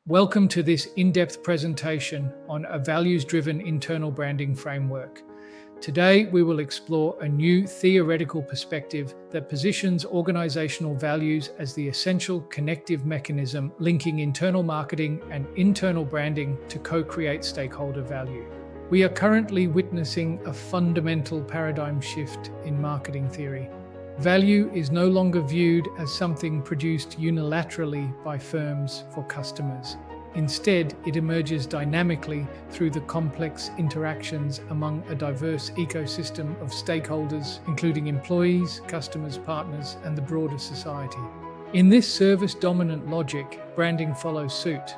Welcome to this in-depth presentation on a values-driven internal branding framework. Today, we will explore a new theoretical perspective that positions organizational values as the essential connective mechanism linking internal marketing and internal branding to co-create stakeholder value. We are currently witnessing a fundamental paradigm shift in marketing theory. Value is no longer viewed as something produced unilaterally by firms for customers. Instead, it emerges dynamically through the complex interactions among a diverse ecosystem of stakeholders, including employees, customers, partners, and the broader society. In this service-dominant logic, branding follows suit.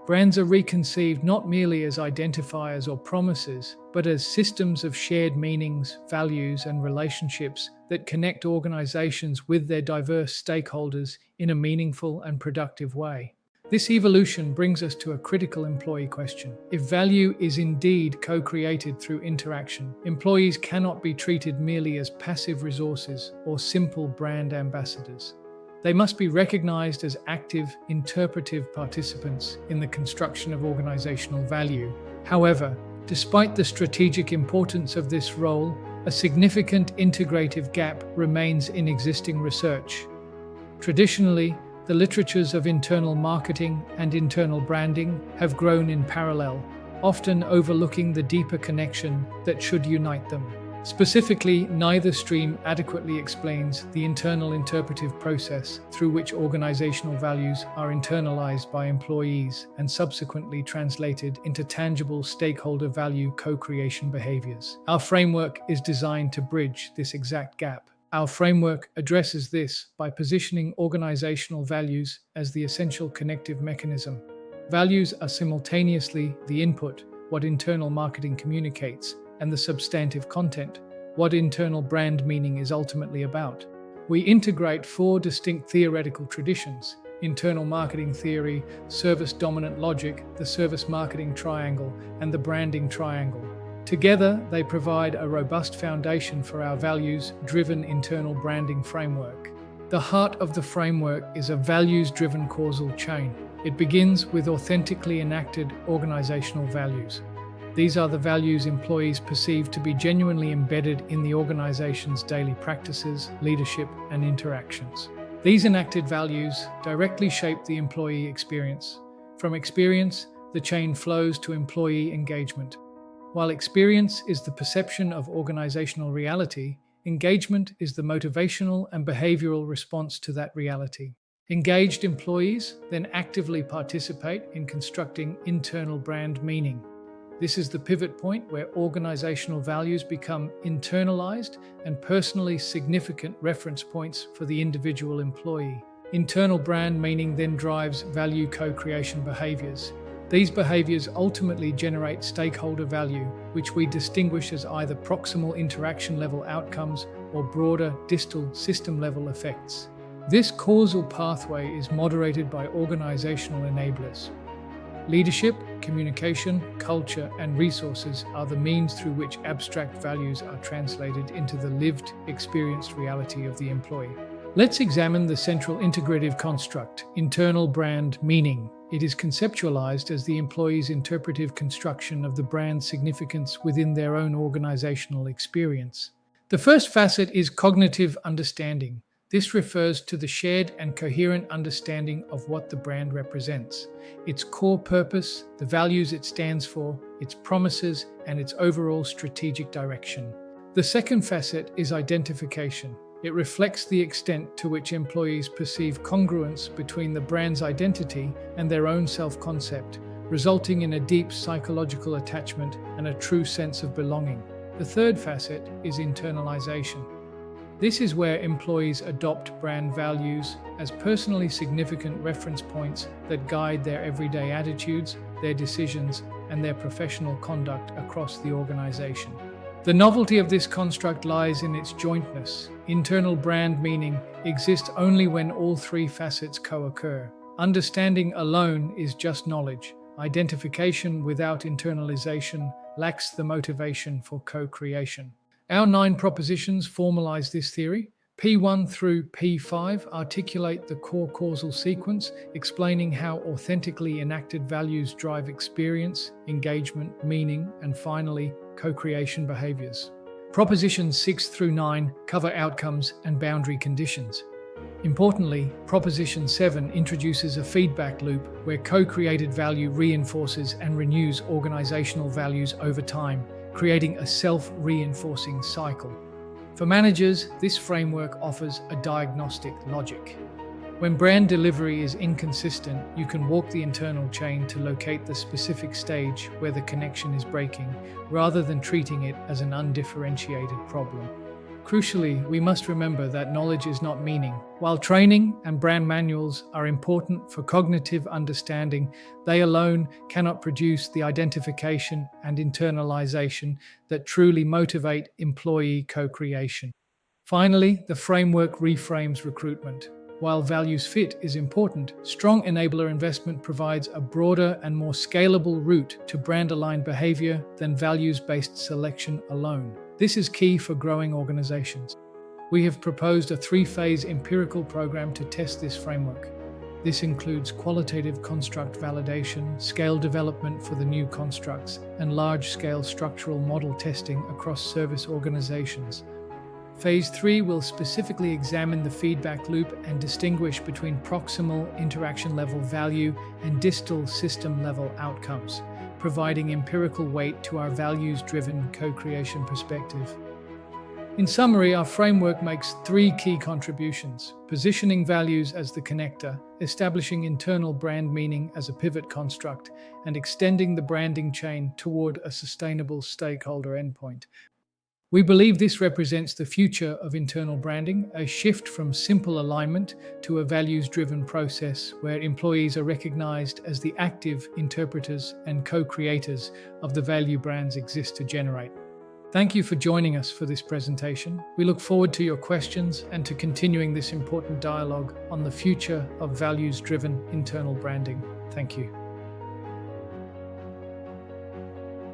Brands are reconceived not merely as identifiers or promises, but as systems of shared meanings, values, and relationships that connect organizations with their diverse stakeholders in a meaningful and productive way. This evolution brings us to a critical employee question. If value is indeed co-created through interaction, employees cannot be treated merely as passive resources or simple brand ambassadors. They must be recognized as active, interpretive participants in the construction of organizational value. However, despite the strategic importance of this role, a significant integrative gap remains in existing research. Traditionally, the literatures of internal marketing and internal branding have grown in parallel, often overlooking the deeper connection that should unite them. Specifically, neither stream adequately explains the internal interpretive process through which organizational values are internalized by employees and subsequently translated into tangible stakeholder value co-creation behaviors. Our framework is designed to bridge this exact gap. Our framework addresses this by positioning organizational values as the essential connective mechanism. Values are simultaneously the input, what internal marketing communicates, and the substantive content, what internal brand meaning is ultimately about. We integrate four distinct theoretical traditions: internal marketing theory, service-dominant logic, the service marketing triangle, and the branding triangle. Together, they provide a robust foundation for our values-driven internal branding framework. The heart of the framework is a values-driven causal chain. It begins with authentically enacted organizational values. These are the values employees perceive to be genuinely embedded in the organization's daily practices, leadership, and interactions. These enacted values directly shape the employee experience. From experience, the chain flows to employee engagement. While experience is the perception of organizational reality, engagement is the motivational and behavioral response to that reality. Engaged employees then actively participate in constructing internal brand meaning. This is the pivot point where organizational values become internalized and personally significant reference points for the individual employee. Internal brand meaning then drives value co-creation behaviors. These behaviors ultimately generate stakeholder value, which we distinguish as either proximal interaction level outcomes or broader distal system level effects. This causal pathway is moderated by organizational enablers. Leadership, communication, culture, and resources are the means through which abstract values are translated into the lived, experienced reality of the employee. Let's examine the central integrative construct, internal brand meaning. It is conceptualized as the employee's interpretive construction of the brand's significance within their own organizational experience. The first facet is cognitive understanding. This refers to the shared and coherent understanding of what the brand represents, its core purpose, the values it stands for, its promises, and its overall strategic direction. The second facet is identification. It reflects the extent to which employees perceive congruence between the brand's identity and their own self-concept, resulting in a deep psychological attachment and a true sense of belonging. The third facet is internalization. This is where employees adopt brand values as personally significant reference points that guide their everyday attitudes, their decisions, and their professional conduct across the organization. The novelty of this construct lies in its jointness. Internal brand meaning exists only when all three facets co-occur. Understanding alone is just knowledge. Identification without internalization lacks the motivation for co-creation. Our 9 propositions formalize this theory. P1 through P5 articulate the core causal sequence, explaining how authentically enacted values drive experience, engagement, meaning, and finally, co-creation behaviors. Propositions 6 through 9 cover outcomes and boundary conditions. Importantly, Proposition 7 introduces a feedback loop where co-created value reinforces and renews organizational values over time, creating a self-reinforcing cycle. For managers, this framework offers a diagnostic logic. When brand delivery is inconsistent, you can walk the internal chain to locate the specific stage where the connection is breaking, rather than treating it as an undifferentiated problem. Crucially, we must remember that knowledge is not meaning. While training and brand manuals are important for cognitive understanding, they alone cannot produce the identification and internalization that truly motivate employee co-creation. Finally, the framework reframes recruitment. While values fit is important, strong enabler investment provides a broader and more scalable route to brand-aligned behavior than values-based selection alone. This is key for growing organizations. We have proposed a three-phase empirical program to test this framework. This includes qualitative construct validation, scale development for the new constructs, and large-scale structural model testing across service organizations. Phase 3 will specifically examine the feedback loop and distinguish between proximal interaction level value and distal system level outcomes, providing empirical weight to our values-driven co-creation perspective. In summary, our framework makes 3 key contributions: positioning values as the connector, establishing internal brand meaning as a pivot construct, and extending the branding chain toward a sustainable stakeholder endpoint. We believe this represents the future of internal branding, a shift from simple alignment to a values-driven process where employees are recognized as the active interpreters and co-creators of the value brands exist to generate. Thank you for joining us for this presentation. We look forward to your questions and to continuing this important dialogue on the future of values-driven internal branding. Thank you.